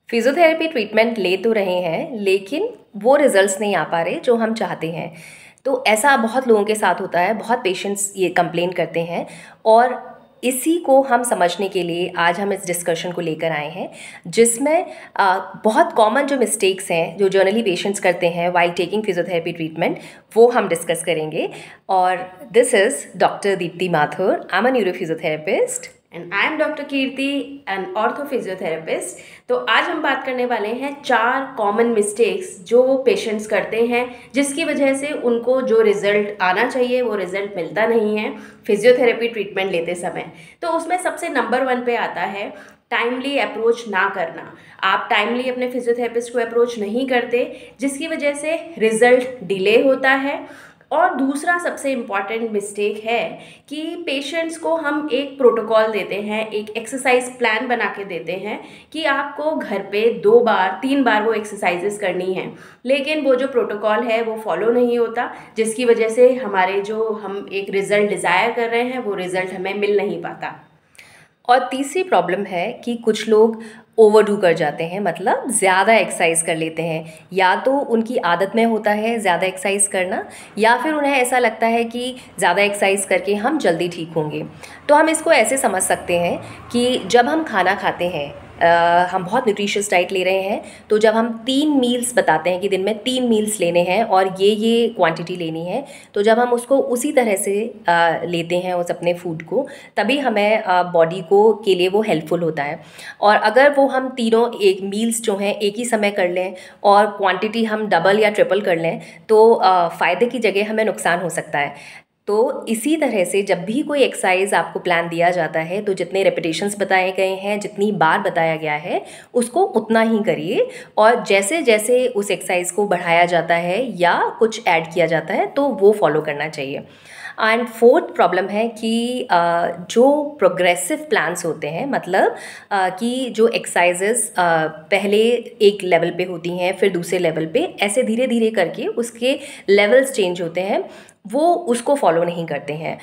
Physiotherapy treatment ले तो रहे हैं लेकिन वो रिजल्ट्स नहीं आ पा रहे जो हम चाहते हैं। तो ऐसा बहुत लोगों के साथ होता है, बहुत पेशेंट्स ये कंप्लेन करते हैं और इसी को हम समझने के लिए आज हम इस डिस्कशन को लेकर आए हैं, जिसमें बहुत कॉमन जो मिस्टेक्स हैं जो जनरली पेशेंट्स करते हैं वाइल टेकिंग फिजियोथेरेपी ट्रीटमेंट, वो हम डिस्कस करेंगे। और this is doctor Deepti Mathur, I am a neuro physiotherapist and I am doctor Kirti and ortho physiotherapist. तो आज हम बात करने वाले हैं 4 कॉमन मिस्टेक्स जो पेशेंट्स करते हैं, जिसकी वजह से उनको जो रिजल्ट आना चाहिए वो रिजल्ट मिलता नहीं है फिजियोथेरेपी ट्रीटमेंट लेते समय। तो उसमें सबसे नंबर 1 पे आता है टाइमली अप्रोच ना करना। आप टाइमली अपने फिजियोथेरेपिस्ट को अप्रोच नहीं करते, जिसकी वजह से रिजल्ट डिले होता है। और दूसरा सबसे इम्पॉर्टेंट मिस्टेक है कि पेशेंट्स को हम एक प्रोटोकॉल देते हैं, एक एक्सरसाइज प्लान बना के देते हैं कि आपको घर पे 2 बार 3 बार वो एक्सरसाइजेस करनी है, लेकिन वो जो प्रोटोकॉल है वो फॉलो नहीं होता, जिसकी वजह से हमारे जो हम एक रिज़ल्ट डिज़ायर कर रहे हैं वो रिज़ल्ट हमें मिल नहीं पाता। और तीसरी प्रॉब्लम है कि कुछ लोग ओवरडू कर जाते हैं, मतलब ज़्यादा एक्सरसाइज कर लेते हैं। या तो उनकी आदत में होता है ज़्यादा एक्सरसाइज करना, या फिर उन्हें ऐसा लगता है कि ज़्यादा एक्सरसाइज करके हम जल्दी ठीक होंगे। तो हम इसको ऐसे समझ सकते हैं कि जब हम खाना खाते हैं, हम बहुत न्यूट्रिशियस डाइट ले रहे हैं, तो जब हम 3 मील्स बताते हैं कि दिन में 3 मील्स लेने हैं और ये क्वांटिटी लेनी है, तो जब हम उसको उसी तरह से लेते हैं उस अपने फूड को, तभी हमें बॉडी को के लिए वो हेल्पफुल होता है। और अगर वो हम तीनों एक मील्स जो हैं एक ही समय कर लें और क्वांटिटी हम डबल या ट्रिपल कर लें, तो फ़ायदे की जगह हमें नुकसान हो सकता है। तो इसी तरह से जब भी कोई एक्सरसाइज आपको प्लान दिया जाता है, तो जितने रेपिटेशंस बताए गए हैं, जितनी बार बताया गया है, उसको उतना ही करिए। और जैसे जैसे उस एक्सरसाइज को बढ़ाया जाता है या कुछ ऐड किया जाता है, तो वो फॉलो करना चाहिए। एंड फोर्थ प्रॉब्लम है कि जो प्रोग्रेसिव प्लान्स होते हैं, मतलब कि जो एक्सरसाइजेस पहले एक लेवल पे होती हैं, फिर दूसरे लेवल पे, ऐसे धीरे धीरे करके उसके लेवल्स चेंज होते हैं, वो उसको फॉलो नहीं करते हैं।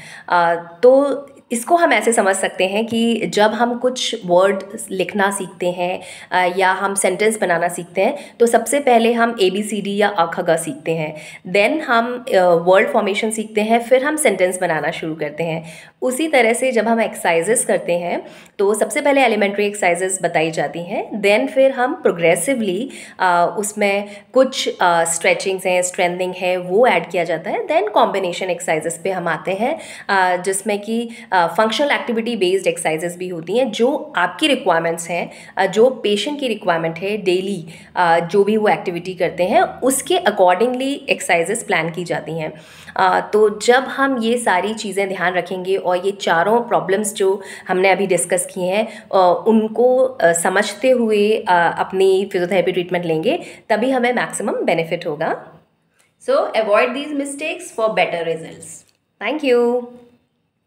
तो इसको हम ऐसे समझ सकते हैं कि जब हम कुछ वर्ड लिखना सीखते हैं या हम सेंटेंस बनाना सीखते हैं, तो सबसे पहले हम ABCD या अ ख ग सीखते हैं, देन हम वर्ड फॉर्मेशन सीखते हैं, फिर हम सेंटेंस बनाना शुरू करते हैं। उसी तरह से जब हम एक्सरसाइजेस करते हैं, तो सबसे पहले एलिमेंट्री एक्सरसाइजेस बताई जाती हैं, देन फिर हम प्रोग्रेसिवली उसमें कुछ स्ट्रेचिंग्स हैं, स्ट्रेंथनिंग है, वो ऐड किया जाता है। देन कॉम्बिनेशन एक्सरसाइजेस पे हम आते हैं, जिसमें कि फंक्शनल एक्टिविटी बेस्ड एक्सरसाइजेस भी होती हैं, जो आपकी रिक्वायरमेंट्स हैं, जो पेशेंट की रिक्वायरमेंट है डेली, जो भी वो एक्टिविटी करते हैं उसके अकॉर्डिंगली एक्सरसाइजेस प्लान की जाती हैं। तो जब हम ये सारी चीज़ें ध्यान रखेंगे और ये चारों प्रॉब्लम्स जो हमने अभी डिस्कस किए हैं उनको समझते हुए अपनी फिजियोथेरेपी ट्रीटमेंट लेंगे, तभी हमें मैक्सिमम बेनिफिट होगा। सो avoid these mistakes for better results. Thank you.